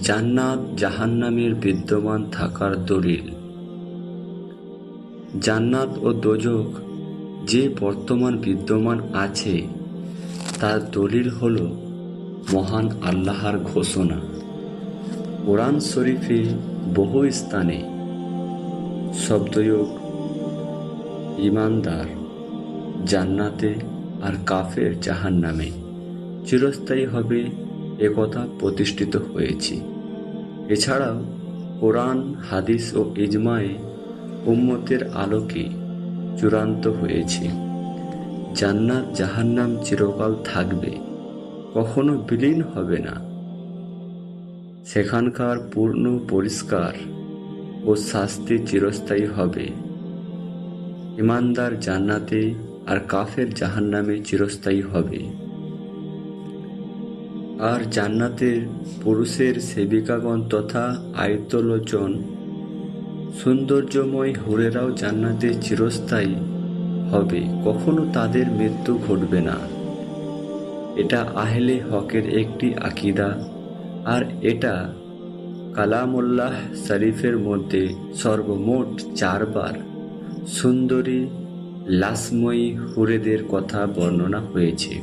জান্নাত জাহান্নামের বিদ্যমান থাকার দলিল। জান্নাত ও দোজখ যে বর্তমান বিদ্যমান আছে তার দলিল হল মহান আল্লাহর ঘোষণা। কোরআন শরীফে বহু স্থানে শব্দযোগ ইমানদার জান্নাতে আর কাফের জাহান্নামে চিরস্থায়ী হবে একথা প্রতিষ্ঠিত হয়েছে। এছাড়াও কোরআন, হাদিস ও ইজমায়ে উম্মতের আলোকে চূড়ান্ত হয়েছে জান্নাত জাহান্নাম চিরকাল থাকবে, কখনো বিলীন হবে না। সেখানকার পূর্ণ পরিষ্কার ও শাস্তি চিরস্থায়ী হবে। ইমানদার জান্নাতে আর কাফের জাহান্নামে চিরস্থায়ী হবে। আর জান্নাতের পুরুষের সেবিকাগণ তথা আয়তলোচন সৌন্দর্যময় হুরেরাও জান্নাতে চিরস্থায়ী হবে, কখনো তাদের মৃত্যু ঘটবে না। এটা আহলে হকের একটি আকীদা, আর এটা কালামুল্লাহ শরীফের মধ্যে সর্বমোট 4 বার সুন্দরী লাসময়ী হুরেদের কথা বর্ণনা হয়েছে।